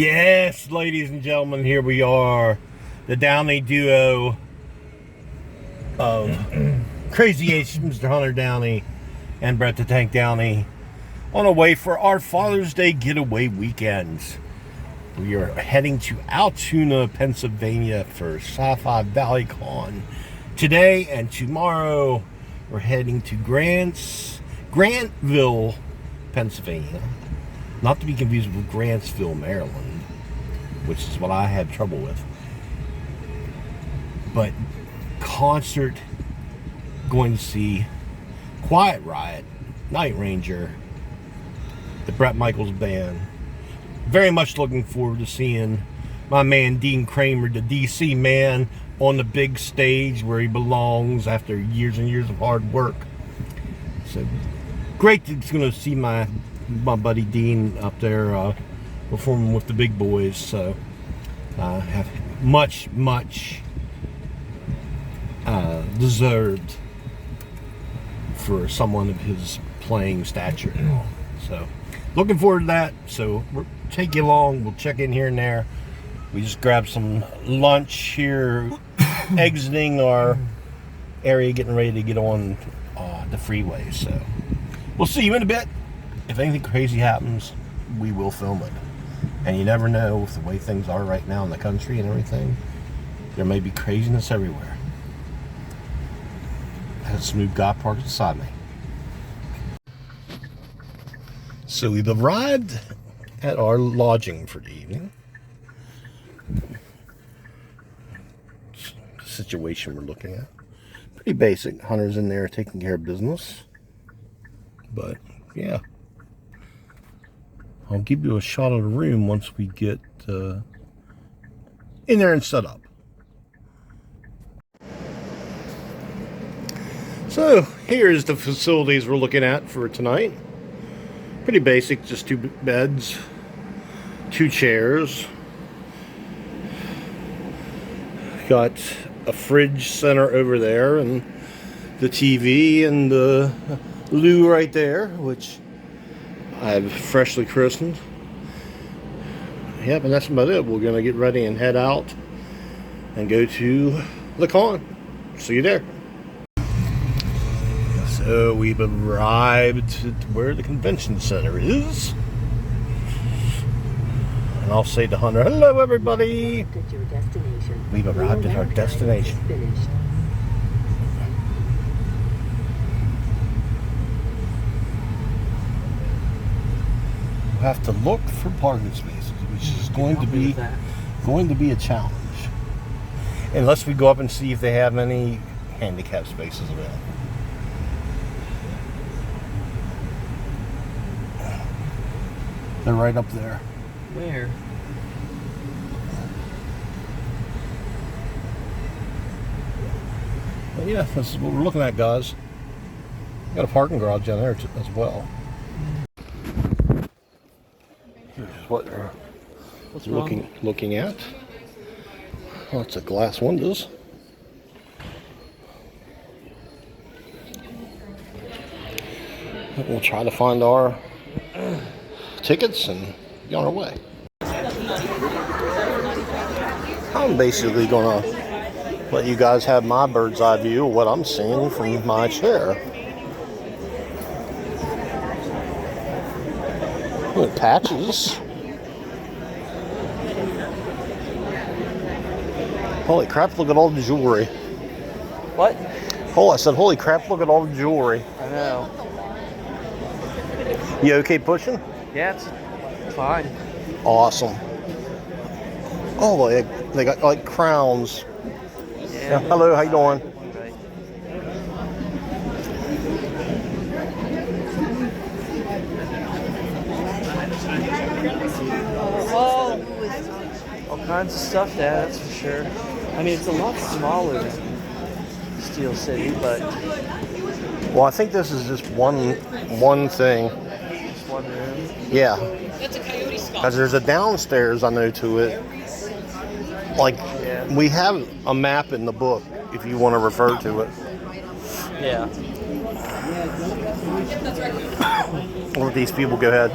Yes, ladies and gentlemen, here we are, the Downey duo of Crazy H, Mr. Hunter Downey and Brett the Tank Downey, on our way for our Father's Day getaway weekends. We are heading to Altoona, Pennsylvania for Sci-Fi Valley Con. Today and tomorrow, we're heading to Grantville, Pennsylvania. Not to be confused with Grantsville, Maryland, which is what I had trouble with. But concert, going to see Quiet Riot, Night Ranger, the Bret Michaels Band. Very much looking forward to seeing my man Dean Kramer, the DC man, on the big stage where he belongs after years and years of hard work. So great to see my buddy Dean up there performing with the big boys. So have much deserved for someone of his playing stature. So looking forward to that. So we'll take you along. We'll check in here and there. We just grabbed some lunch here exiting our area, getting ready to get on the freeway. So we'll see you in a bit. If anything crazy happens, we will film it. And you never know, with the way things are right now in the country and everything, there may be craziness everywhere. I had a smooth guy parked beside me. So we've arrived at our lodging for the evening. The situation we're looking at. Pretty basic. Hunter's in there taking care of business. But, yeah. I'll give you a shot of the room once we get in there and set up. So here's the facilities we're looking at for tonight. Pretty basic, just 2 beds, 2 chairs. Got a fridge center over there and the TV and the loo right there, which I've freshly christened. Yep, and that's about it. We're going to get ready and head out and go to the con. See you there. So we've arrived at where the convention center is. And I'll say to Hunter, hello everybody. We've arrived at our destination. Have to look for parking spaces, which is going to be a challenge, unless we go up and see if they have any handicap spaces available. They're right up there. Where? But yeah, this is what we're looking at, guys. Got a parking garage down there as well. What they're looking at. Lots of glass windows. We'll try to find our tickets and be on our way. I'm basically gonna let you guys have my bird's eye view of what I'm seeing from my chair. Little patches. Holy crap, look at all the jewelry. What? Oh, I said, holy crap, look at all the jewelry. I know. You okay pushing? Yeah, it's fine. Awesome. Oh, they got like crowns. Yeah. Hello, how you doing? Right. Well, all kinds of stuff there, that's for sure. I mean, it's a lot smaller than Steel City, but... Well, I think this is just one thing. Just one room? Yeah. Because there's a downstairs, I know, to it. Like, yeah. We have a map in the book, if you want to refer to it. Yeah. I'll let these people go ahead.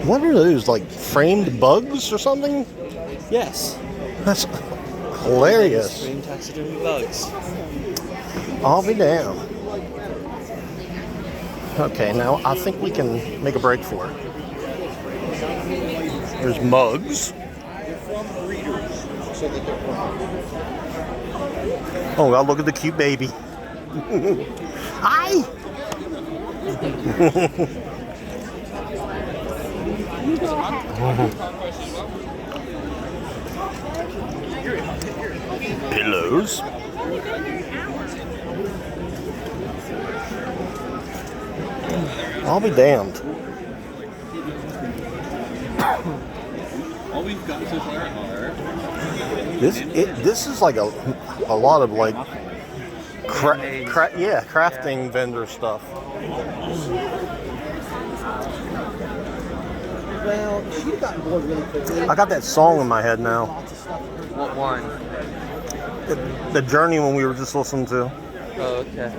What are those, like framed bugs or something? Yes. That's hilarious. Green taxidermy bugs. I'll be damned. Okay, now I think we can make a break for it. There's mugs. Oh, God, look at the cute baby. Hi! Pillows. I'll be damned. All we've got so far are This is like a lot of like crafting vendor stuff. Well, she'd gotten bored really quickly. I got that song in my head now. What one? The Journey one we were just listening to. Oh, okay.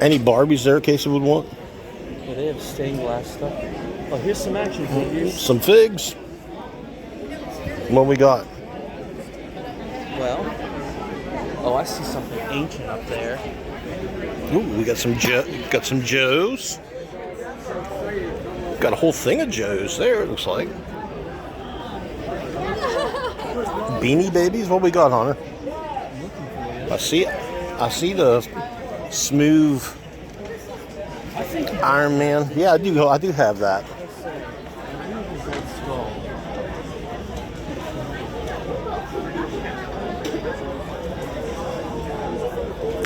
Any Barbies there, Casey would want? Yeah, they have stained glass stuff. Oh, here's some action figures. Some figs. What we got? Well, oh, I see something ancient up there. Ooh, we got some Joes. Got a whole thing of Joes there, it looks like. Beanie Babies? What we got, Hunter? I see the smooth Iron Man. Yeah, I do have that.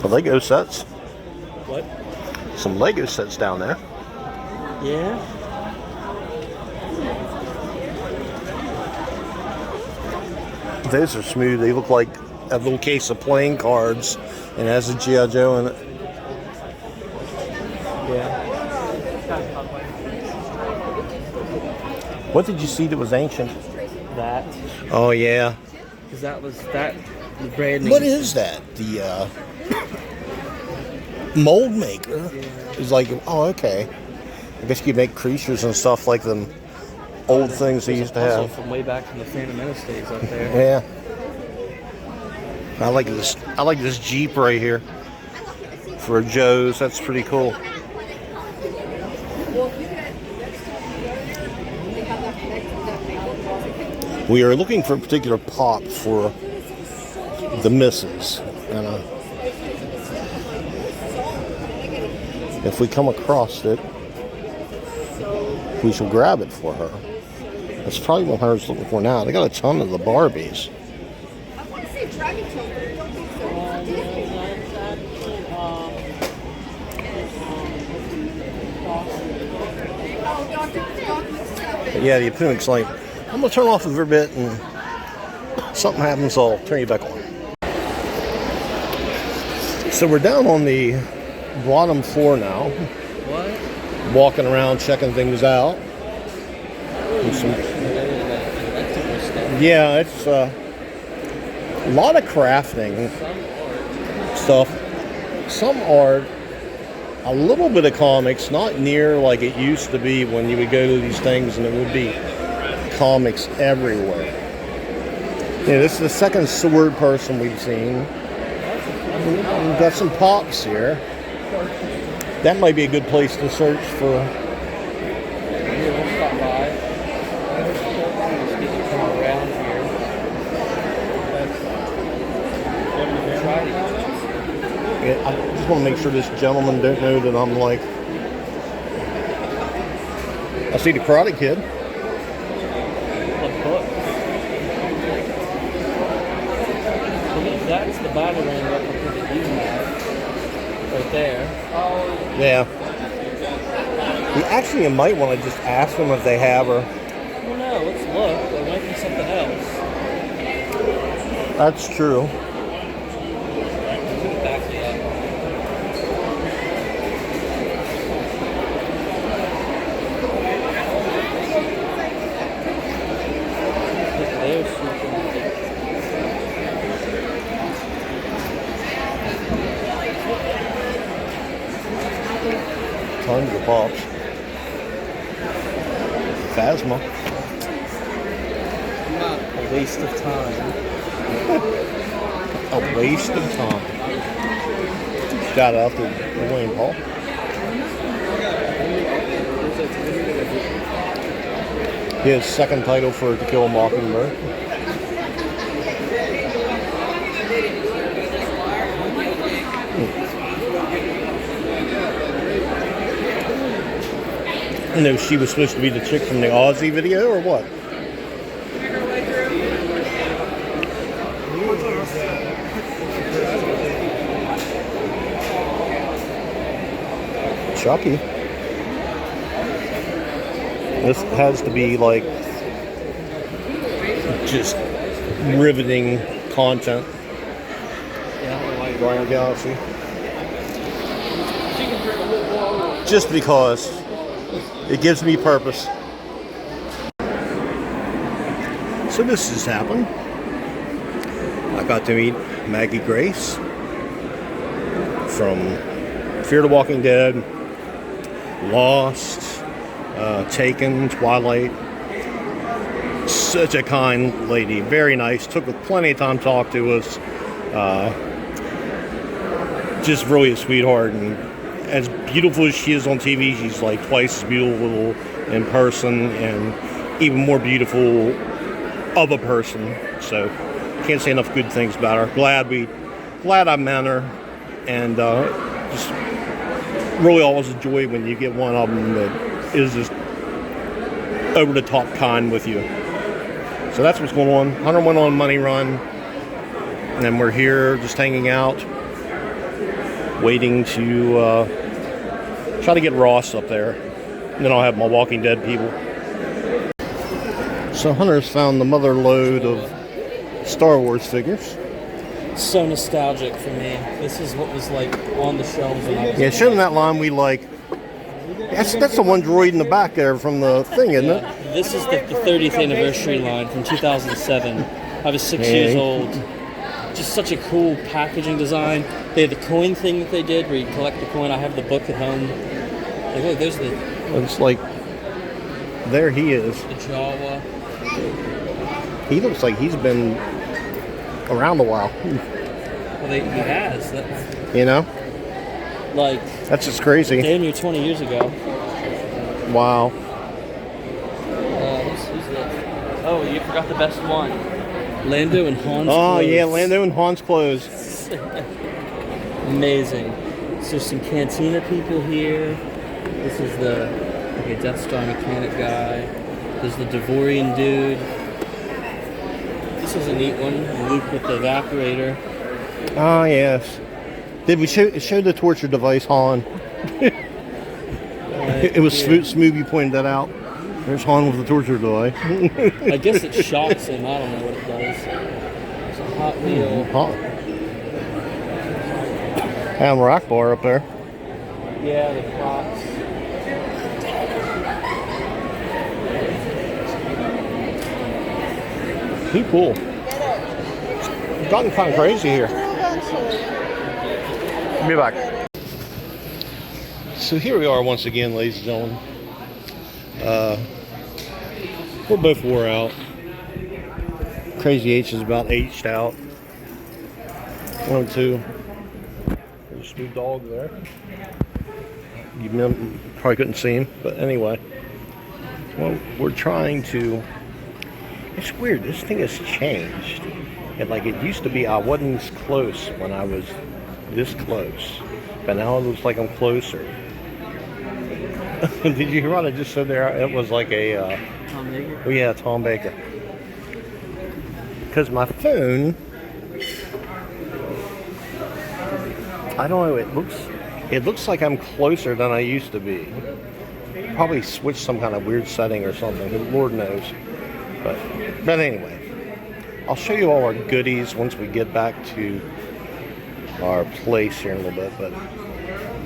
The Lego sets. What? Some Lego sets down there. Yeah. Those are smooth. They look like a little case of playing cards and has a G.I. Joe in it. Yeah. What did you see that was ancient? That. Oh, yeah. Because the brand name. What is that? The mold maker? It's like, oh, okay. I guess you make creatures and stuff like them old things they used to Also have. from way back from the Phantom Menace days up there. Yeah. I like this Jeep right here for Joe's. That's pretty cool. We are looking for a particular pop for the missus. And if we come across it, we shall grab it for her. That's probably what I was looking for now. They got a ton of the Barbies. I want to say Dragon Tale, but I don't think so. But yeah, the appendix light. I'm gonna turn off for a bit, and something happens, I'll turn you back on. So we're down on the bottom floor now, What? walking around, checking things out. And some, yeah, it's a lot of crafting stuff. Some art, a little bit of comics, not near like it used to be when you would go to these things and it would be comics everywhere. Yeah, this is the second sword person we've seen. We've got some pops here. That might be a good place to search for. Here, we'll stop by. Just get to come around here. Try to. Yeah, I just want to make sure this gentleman don't know that I'm like. I see the Karate Kid. What book? I believe that's the battle ring replica that you have. Right there. Yeah. Actually, you might want to just ask them if they have her. I don't know. Let's look. There might be something else. That's true. Back it up. There's something. Pops. Phasma. A waste of time. A waste of time. Shout out to Wayne Paul. His second title for To Kill a Mockingbird. You know, she was supposed to be the chick from the Aussie video, or what? Chucky. This has to be like just riveting content. Guardian of the Galaxy. Just because it gives me purpose. So this has happened. I got to meet Maggie Grace from Fear the Walking Dead, Lost, Taken, Twilight. Such a kind lady, very nice. Took plenty of time to talk to us. Just really a sweetheart, and as beautiful as she is on TV, she's like twice as beautiful in person, and even more beautiful of a person. So can't say enough good things about her. Glad I met her, and just really always a joy when you get one of them that is just over the top kind with you. So that's what's going on. Hunter went on money run, and we're here just hanging out, waiting to try to get Ross up there. And then I'll have my Walking Dead people. So Hunter's found the mother load of Star Wars figures. So nostalgic for me. This is what was like on the shelves when I was Yeah, show them that line we like. That's the one droid in the back there from the thing, isn't it? This is the 30th anniversary line from 2007. I was 6 years old. Just such a cool packaging design. They had the coin thing that they did where you collect the coin. I have the book at home. Like, look, there's the It's like, there he is. Jawa. He looks like he's been around a while. Well, he has. That's, You know? like, That's just crazy. damn near 20 years ago. Wow. Who's this? Oh, you forgot the best one. Lando and Han's Oh, clothes. yeah, Lando and Han's clothes. Amazing. So there's some Cantina people here. This is the Death Star mechanic guy. There's the Devorian dude. This is a neat one. Luke with the evaporator. Oh, yes. Did we show the torture device, Han? It was smooth you pointed that out. There's Han with the torture device. I guess it shocks him. I don't know what it does. It's a Hot Wheel. Hot. And rock bar up there. Yeah, the props. Too cool. It's gotten kind of crazy here. Be back. So here we are once again, ladies and gentlemen. We're both wore out. Crazy H is about H'd out. 1 2. There's a smooth dog there. You probably couldn't see him, but anyway. Well, we're trying to. It's weird. This thing has changed. And like it used to be, I wasn't this close when I was this close, but now it looks like I'm closer. Did you hear what I just said there? It was like a Tom Baker? oh yeah, Tom Baker. Because my phone, I don't know, it looks like I'm closer than I used to be. Probably switched some kind of weird setting or something, Lord knows. But anyway, I'll show you all our goodies once we get back to our place here in a little bit, but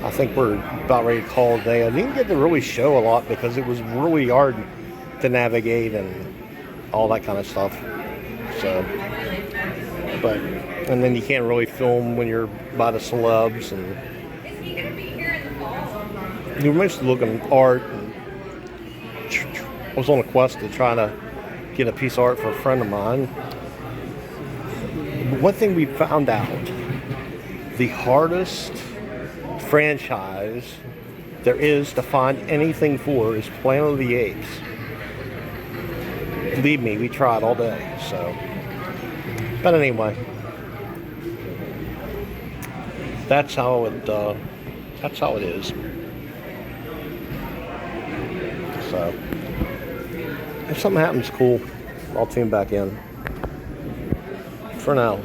I think we're about ready to call it a day. I didn't get to really show a lot because it was really hard to navigate and all that kind of stuff. So, and then you can't really film when you're by the celebs, and You were mostly looking at art. And I was on a quest to try to get a piece of art for a friend of mine. But one thing we found out, the hardest franchise there is to find anything for is Planet of the Apes. Believe me, we tried all day, so. But anyway, that's how it is. So, if something happens cool, I'll tune back in. For now,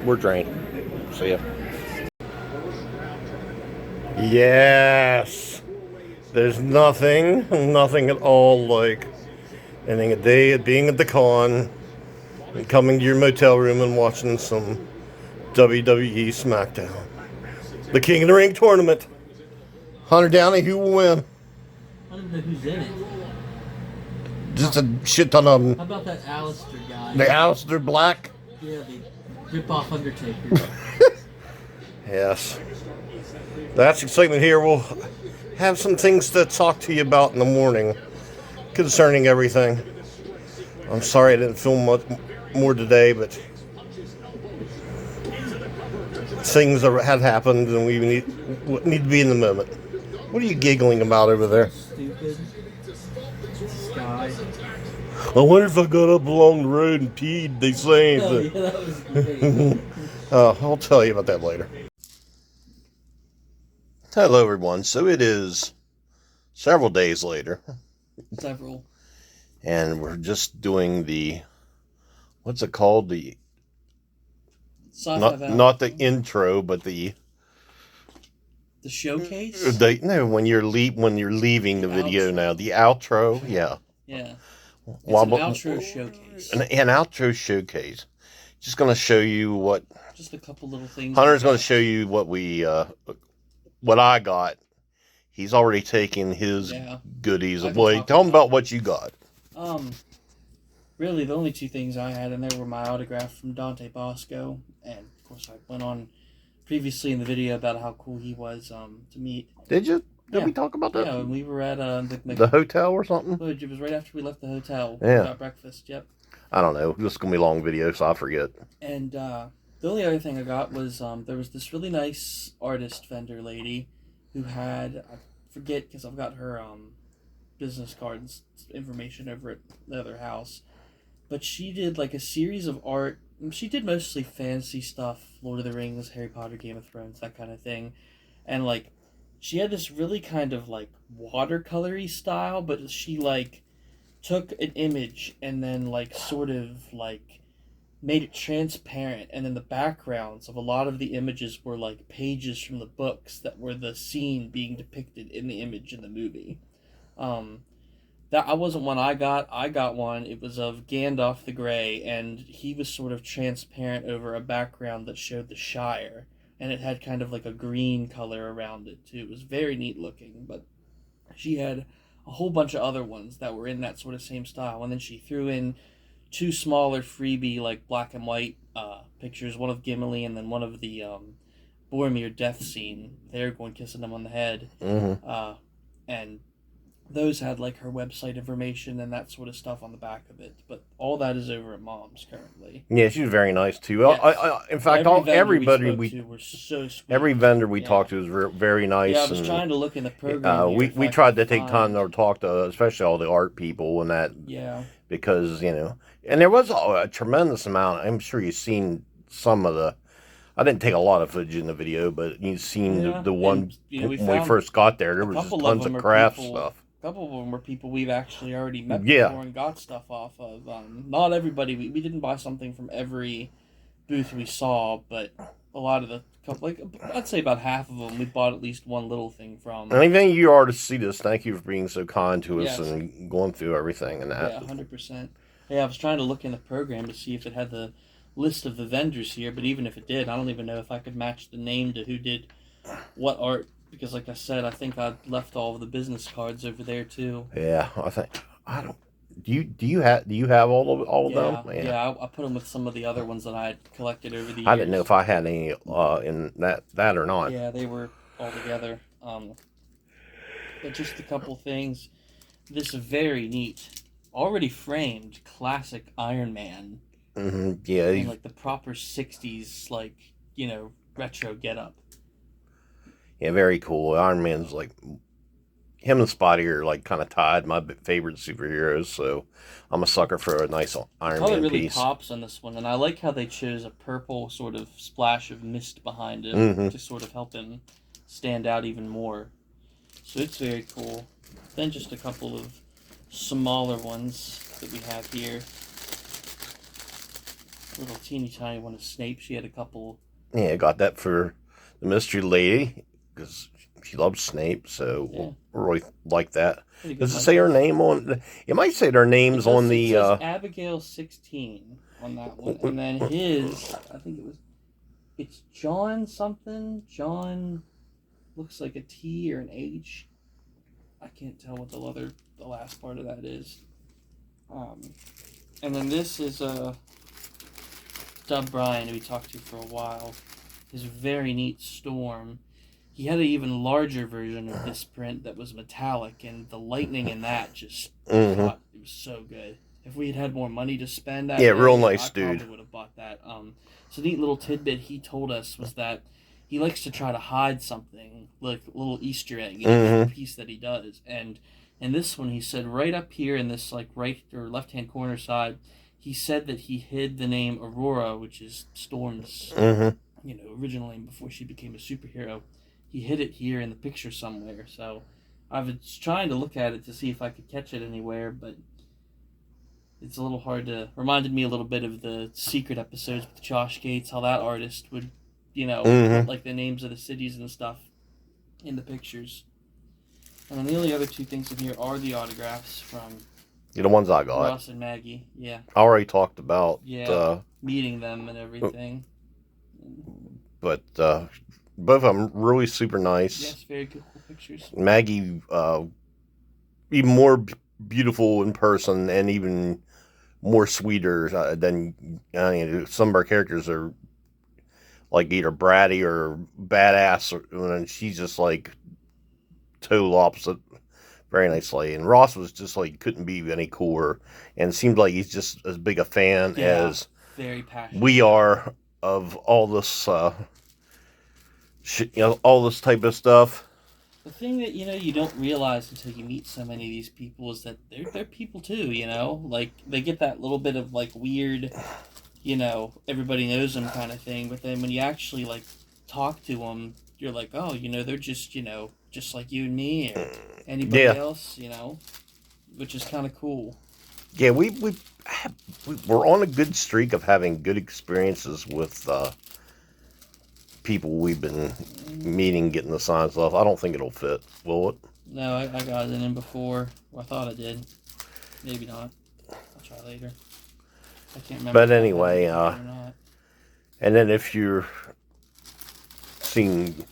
we're drained. See ya. Yes! There's nothing at all like ending a day at being at the con and coming to your motel room and watching some WWE SmackDown. The King of the Ring tournament. Hunter Downey, who will win? I don't know who's in it. Just a shit ton of them. How about that Alistair guy? The Alistair Black? Yeah, the rip-off Undertaker. Yes. That's excitement here. We'll have some things to talk to you about in the morning concerning everything. I'm sorry I didn't film much more today, but things had happened and we need to be in the moment. What are you giggling about over there? Stupid. Sky. I wonder if I got up along the road and peed. They say Oh, anything. yeah, that was great. I'll tell you about that later. Hello, everyone. So it is several days later. Several. And we're just doing what's it called? Sci-Fi Not the intro, but the showcase? when you're leaving the video outro. now. The outro, yeah. Yeah. It's Well, an outro showcase. An outro showcase. Just going to show you Just a couple little things. Hunter's going to show you what I got. He's already taken his goodies away. Tell him about what you got. Really, the only two things I had in there were my autograph from Dante Bosco, and of course I went on previously in the video about how cool he was to meet. Did you? Did we talk about that? Yeah, when we were at the hotel or something? It was right after we left the hotel. Yeah. We got breakfast, yep. I don't know. This is going to be a long video, so I forget. And the only other thing I got was there was this really nice artist vendor lady who had, I forget because I've got her business cards information over at the other house, but she did like a series of art. She did mostly fantasy stuff, Lord of the Rings, Harry Potter, Game of Thrones, that kind of thing. And like she had this really kind of like watercolory style, but she like took an image and then like sort of like made it transparent, and then the backgrounds of a lot of the images were like pages from the books that were the scene being depicted in the image in the movie. That I wasn't one I got one. It was of Gandalf the Grey, and he was sort of transparent over a background that showed the Shire, and it had kind of like a green color around it too. It was very neat looking, but she had a whole bunch of other ones that were in that sort of same style, and then she threw in two smaller freebie like black and white pictures, one of Gimli and then one of the Boromir death scene, Aragorn kissing him on the head. Mm-hmm. And those had like her website information and that sort of stuff on the back of it, but all that is over at Mom's currently. Yeah, she was very nice too. Yes. In fact, everybody we were so sweet. Every vendor we talked to was very nice. Yeah, I was trying to look in the program. We tried to take time to talk to, especially all the art people and that. Yeah. Because and there was a tremendous amount. I'm sure you've seen some of the. I didn't take a lot of footage in the video, but you've seen the one when we first got there. There was just tons of craft stuff. A couple of them were people we've actually already met before and got stuff off of. Not everybody. We didn't buy something from every booth we saw, but a lot of the I'd say about half of them we bought at least one little thing from. Anything you artists see this, thank you for being so kind to us and going through everything and that. Yeah, 100%. Yeah, I was trying to look in the program to see if it had the list of the vendors here, but even if it did, I don't even know if I could match the name to who did what art. Because, like I said, I think I left all of the business cards over there too. Yeah, I don't. Do you have all of them? Yeah. I put them with some of the other ones that I had collected over the years. I didn't know if I had any in that or not. Yeah, they were all together. But just a couple things. This very neat, already framed classic Iron Man. Yeah. In like the proper 60s, like, retro getup. Yeah, very cool. Iron Man's like, him and Spotty are like kind of tied, my favorite superheroes, so I'm a sucker for a nice Iron Color Man really piece. pops on this one, and I like how they chose a purple sort of splash of mist behind him to sort of help him stand out even more. So it's very cool. Then just a couple of smaller ones that we have here. A little teeny tiny one of Snape. She had a couple. Yeah, got that for the Mystery Lady, because she loves Snape, so we'll really like that. Does it say her name on? It might say their names on the. It says Abigail 16 on that one, and then his, I think it's John something. John looks like a T or an H. I can't tell what the last part of that is. And then this is Dub Bryan, who we talked to for a while. His very neat Storm. He had an even larger version of this print that was metallic, and the lightning in that just it was so good. If we had had more money to spend, real nice I dude. probably would have bought that. So neat little tidbit he told us was that he likes to try to hide something, like a little Easter egg in each piece that he does. And in this one, he said right up here in this like right or left hand corner side, he said that he hid the name Aurora, which is Storm's original name before she became a superhero. He hid it here in the picture somewhere. So I was trying to look at it to see if I could catch it anywhere, but it's a little hard to. Reminded me a little bit of the Secret episodes with Josh Gates, how that artist would, put, like the names of the cities and stuff in the pictures. And then the only other two things in here are the autographs from The ones I got. Ross and Maggie. Yeah. I already talked about. Meeting them and everything. But both of them really super nice. Yes, very cool pictures. Maggie, even more beautiful in person, and even more sweeter than some of our characters are like either bratty or badass, and she's just like total opposite. Very nicely. And Ross was just like couldn't be any cooler, and it seemed like he's just as big a fan as very passionate. We are of all this all this type of stuff. The thing that you don't realize until you meet so many of these people is that they're people too. Like they get that little bit of like weird, everybody knows them kind of thing. But then when you actually like talk to them, you're like, oh, they're just just like you and me or anybody else, which is kind of cool. Yeah, we're on a good streak of having good experiences with people we've been meeting, getting the signs off. I don't think it'll fit, will it? No, I got it in before. Well, I thought I did. Maybe not. I'll try later. I can't remember. But anyway, and then if you're seeing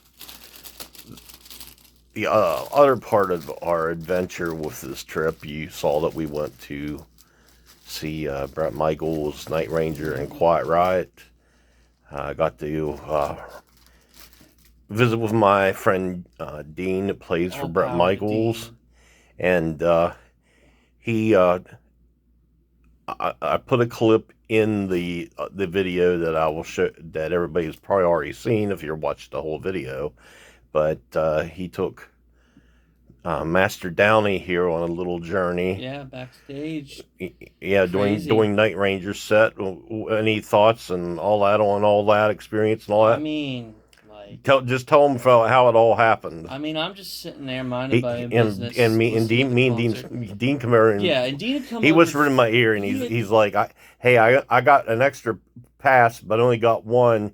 the other part of our adventure with this trip, you saw that we went to see Brett Michaels, Night Ranger, and Quiet Riot. I got to visit with my friend Dean that plays for Brett Michaels, and he I put a clip in the video that I will show, that everybody's probably already seen if you watched the whole video, but he took Master Downey here on a little journey. Yeah, backstage. Yeah, doing Night Ranger set. Any thoughts and all that on all that experience and all that? I mean, like, just tell them how it all happened. I mean, I'm just sitting there minding my own business. And Dean come over and and Dean come. He whispered in my ear, and he's like, I got an extra pass, but only got one.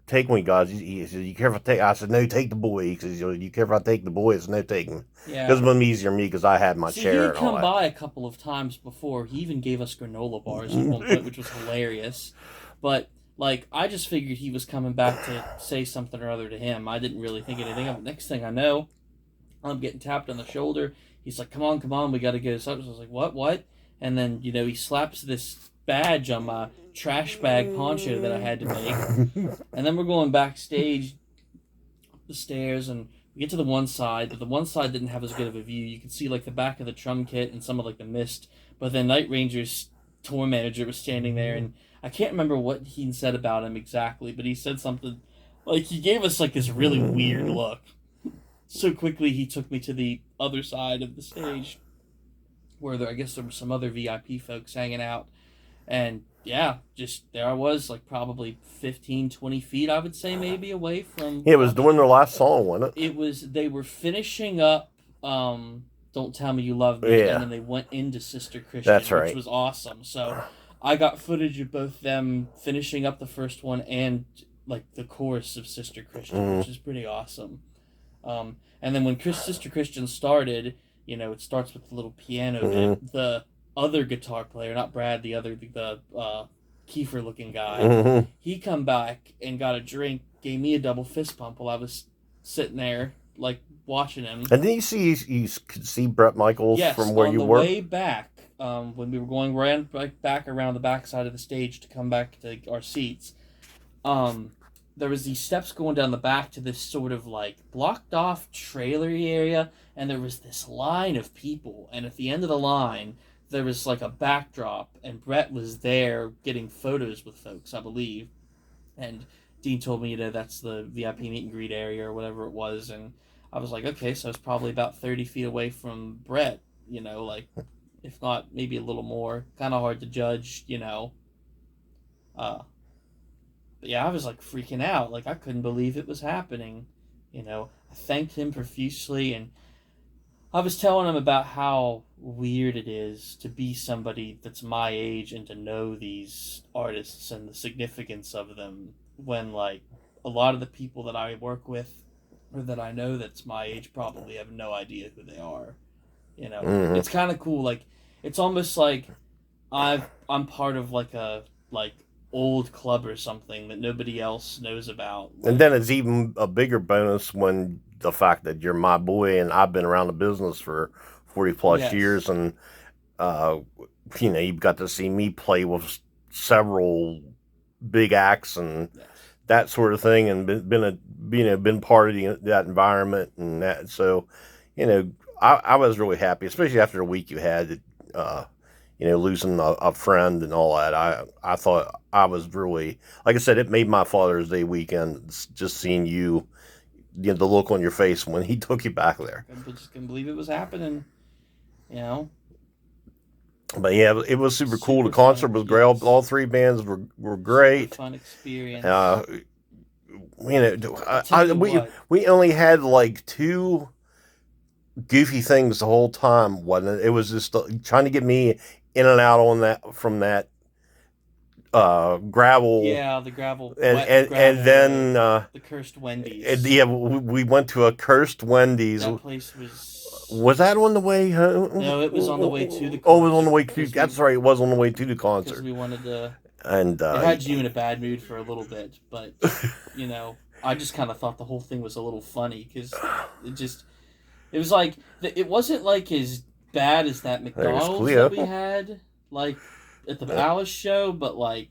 Take one, guys. He said, "You care if I take?" I said, "No, take the boy." He says, "You care if I take the boy?" I said, "No, take him." Yeah, because it was easier for me because I had my chair. He had and all come that. by a couple of times before. He even gave us granola bars at one point, which was hilarious. But like, I just figured he was coming back to say something or other to him. I didn't really think anything of it. Next thing I know, I'm getting tapped on the shoulder. He's like, "Come on, we got to go." So I was like, "What?" And then he slaps this badge on my trash bag poncho that I had to make. And then we're going backstage up the stairs, and We get to the one side, but the one side didn't have as good of a view. You could see like the back of the drum kit and some of like the mist. But then Night Ranger's tour manager was standing there, and I can't remember what he said about him exactly, but he said something like he gave us like this really weird look. So quickly he took me to the other side of the stage, where I guess there were some other VIP folks hanging out, and yeah, just there I was, like probably 15, 20 feet, I would say, maybe away from. Yeah, it was during their last song, wasn't it? It was. They were finishing up. Don't Tell Me You Love Me, Yeah. and then they went into Sister Christian, That's right. which was awesome. So I got footage of both them finishing up the first one and like the chorus of Sister Christian, which is pretty awesome. And then when Sister Christian started, you know, it starts with the little piano bit. The other guitar player, not Brad, the Kiefer looking guy, he come back and got a drink, gave me a double fist pump while I was sitting there like watching him. And then you could see Bret Michaels from where you were? On the way back, when we were going back around the back side of the stage to come back to our seats, there was these steps going down the back to this sort of like blocked off trailery area, and there was this line of people, and at the end of the line there was like a backdrop, and Brett was there getting photos with folks, I believe. And Dean told me, you know, that's the VIP meet and greet area or whatever it was, and I was like, okay, so it's probably about 30 feet away from Brett, you know, like, if not, maybe a little more. Kind of hard to judge, you know. But yeah, I was like freaking out. Like, I couldn't believe it was happening. You know, I thanked him profusely, and I was telling him about how weird it is to be somebody that's my age and to know these artists and the significance of them, when, like, a lot of the people that I work with or that I know that's my age probably have no idea who they are. You know, It's kind of cool. Like, it's almost like I'm part of like a old club or something that nobody else knows about. Like, and then it's even a bigger bonus when the fact that you're my boy and I've been around the business for 40 plus years, and you know, you've got to see me play with several big acts and that sort of thing, and been part of that environment and that. So, you know, I was really happy, especially after the week you had, you know, losing a friend and all that. I thought I was really, like I said, it made my Father's Day weekend just seeing you know, the look on your face when he took you back there. I just couldn't believe it was happening, you know. But yeah, it was super cool. The concert was great. All three bands were great. Super fun experience. You know, we only had like two goofy things the whole time, wasn't it? It was just trying to get me in and out on that from that gravel. Yeah, the gravel. And then the cursed Wendy's. Yeah, we went to a cursed Wendy's. That place was Was that on the way home? No, it was on the way to the concert. Oh, it was on the way to... That's right, it was on the way to the concert. Because we wanted to... And, it had you in a bad mood for a little bit, but, you know, I just kind of thought the whole thing was a little funny, because it was like... It wasn't, like, as bad as that McDonald's that we had, like, at the Palace show, but, like...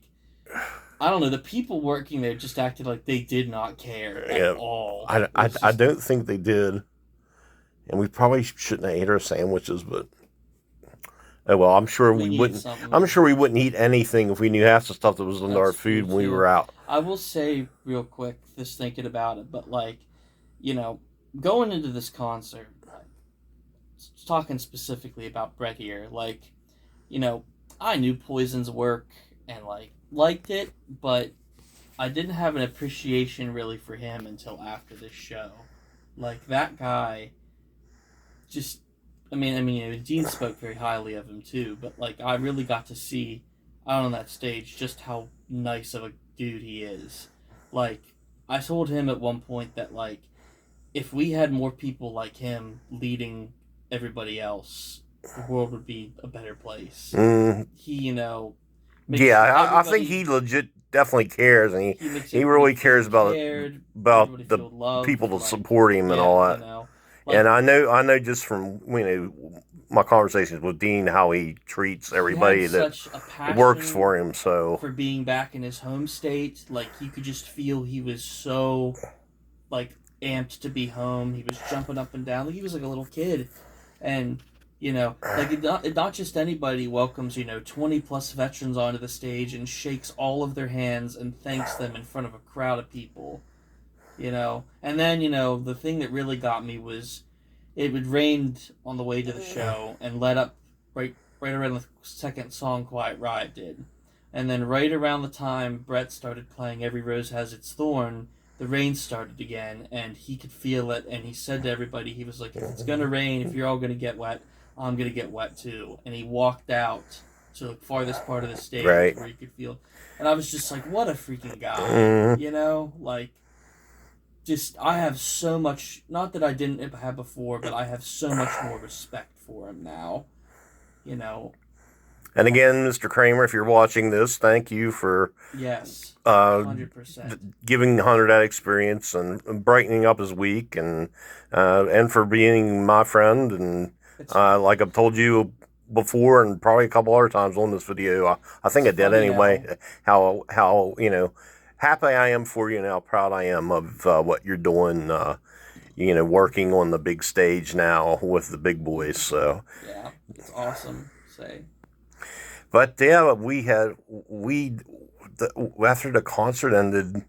I don't know, the people working there just acted like they did not care at all. I don't think they did. And we probably shouldn't have ate our sandwiches, but oh well. I'm sure we wouldn't. I'm sure we wouldn't eat anything if we knew half the stuff that was in our food when we were out. I will say real quick, just thinking about it, but like, you know, going into this concert, like, talking specifically about Brett here, like, you know, I knew Poison's work and like liked it, but I didn't have an appreciation really for him until after this show. Like, that guy. Just, I mean, you know, Dean spoke very highly of him too, but like, I really got to see out on that stage just how nice of a dude he is. Like, I told him at one point that like, if we had more people like him leading everybody else, the world would be a better place. He, you know, I think he legit definitely cares, and he really cares about the people to support him and all that. You know, like, and I know just from, you know, my conversations with Dean how he treats everybody that works for him. So for being back in his home state, like, you could just feel he was so like amped to be home. He was jumping up and down. Like, he was like a little kid. And, you know, like, not just anybody welcomes, 20 plus veterans onto the stage and shakes all of their hands and thanks them in front of a crowd of people. And then, the thing that really got me was it had rained on the way to the show and led up right around the second song Quiet Riot did. And then right around the time Brett started playing Every Rose Has Its Thorn, the rain started again, and he could feel it, and he said to everybody, he was like, if it's going to rain, if you're all going to get wet, I'm going to get wet too. And he walked out to the farthest part of the stage where he could feel. And I was just like, what a freaking guy, Just, I have so much, not that I didn't have before, but I have so much more respect for him now, And again, Mr. Kramer, if you're watching this, thank you for 100%. Giving Hunter that experience and brightening up his week, and for being my friend. And like I've told you before, and probably a couple other times on this video, I think I did anyway. How happy I am for you, and how proud I am of what you're doing. Working on the big stage now with the big boys. So yeah, it's awesome. Say. But yeah, after the concert ended,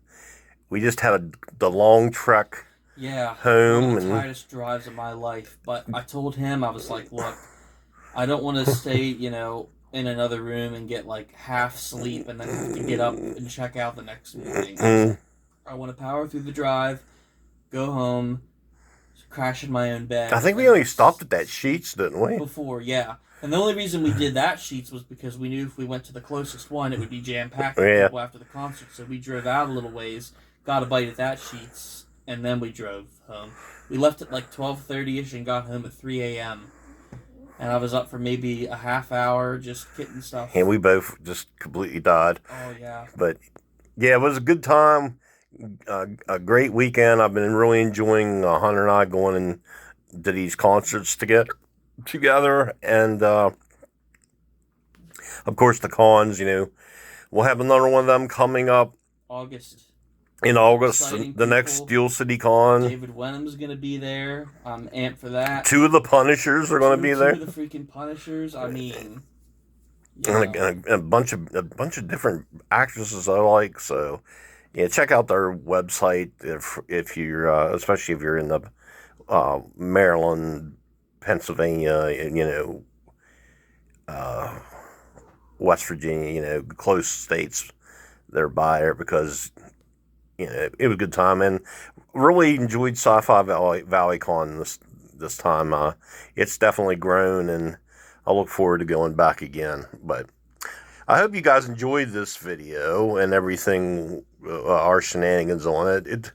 we just had the long trek home. One of the tightest drives of my life. But I told him, I was like, look, I don't want to stay, in another room and get like half sleep and then have to get up and check out the next morning. I want to power through the drive, go home, crash in my own bed. I think we only stopped at that Sheets, didn't we? Before, yeah. And the only reason we did that Sheets was because we knew if we went to the closest one, it would be jam-packed with people after the concert. So we drove out a little ways, got a bite at that Sheets, and then we drove home. We left at like 12:30ish and got home at 3 a.m. And I was up for maybe a half hour just getting stuff. And we both just completely died. Oh, yeah. But, yeah, it was a good time. A great weekend. I've been really enjoying Hunter and I going to these concerts together. And of course the cons, we'll have another one of them coming up in August, the next Steel City Con. David Wenham's gonna be there. I'm amped for that. Two of the Punishers are going to be there. Two of the freaking Punishers. I mean, and a bunch of different actresses I like. So yeah, check out their website if you're especially if you're in the Maryland, Pennsylvania, West Virginia, close states they're by there, because it was a good time, and really enjoyed Sci-Fi Valley Con this time. It's definitely grown, and I look forward to going back again. But I hope you guys enjoyed this video and everything, our shenanigans on it.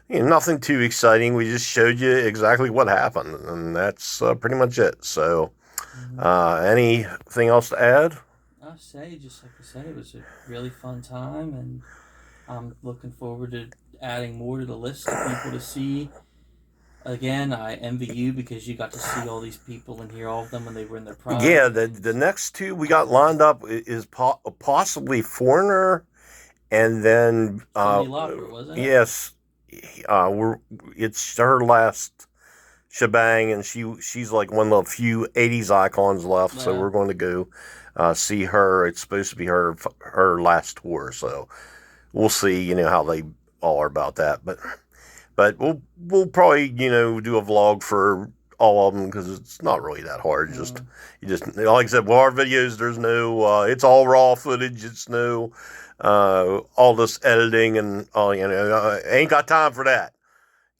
Nothing too exciting. We just showed you exactly what happened, and that's pretty much it. So, anything else to add? I'll say, just like I said, it was a really fun time, and I'm looking forward to adding more to the list of people to see. Again, I envy you because you got to see all these people and hear all of them when they were in their prime. Yeah, the next two we got lined up is possibly Foreigner, and then Cyndi Lauper, wasn't it? Yes. It's her last shebang, and she's like one of the few 80s icons left. So we're going to go see her. It's supposed to be her last tour, so we'll see how they all are about that. But we'll probably do a vlog for all of them, because it's not really that hard. You just like I said, well, our videos, there's no it's all raw footage. It's no all this editing and all, ain't got time for that,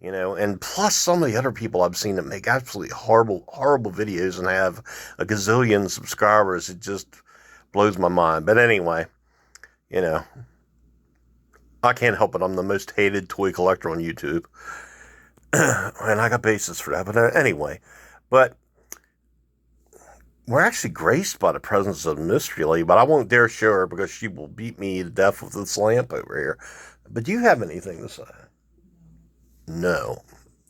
and plus some of the other people I've seen that make absolutely horrible videos and have a gazillion subscribers. It just blows my mind. But anyway, I can't help it. I'm the most hated toy collector on YouTube. And I got basis for that. But anyway, we're actually graced by the presence of Mystery Lady, but I won't dare show her because she will beat me to death with this lamp over here. But do you have anything to say? No.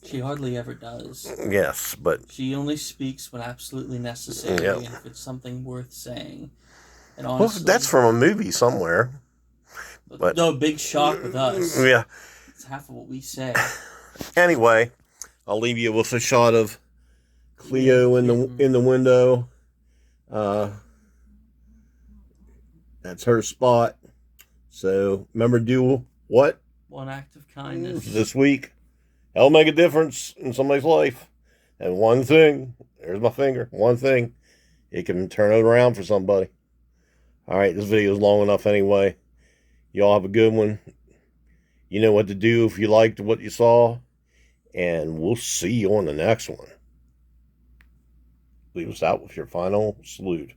She hardly ever does. Yes, but she only speaks when absolutely necessary, yep. And if it's something worth saying. And honestly, well, that's from a movie somewhere. But no big shock with us. Yeah. It's half of what we say. Anyway, I'll leave you with a shot of Cleo in the window. That's her spot. So remember, do what? One act of kindness. This week. That'll make a difference in somebody's life. And one thing, there's my finger, one thing, it can turn it around for somebody. All right, this video is long enough anyway. Y'all have a good one. You know what to do if you liked what you saw. And we'll see you on the next one. Leave us out with your final salute.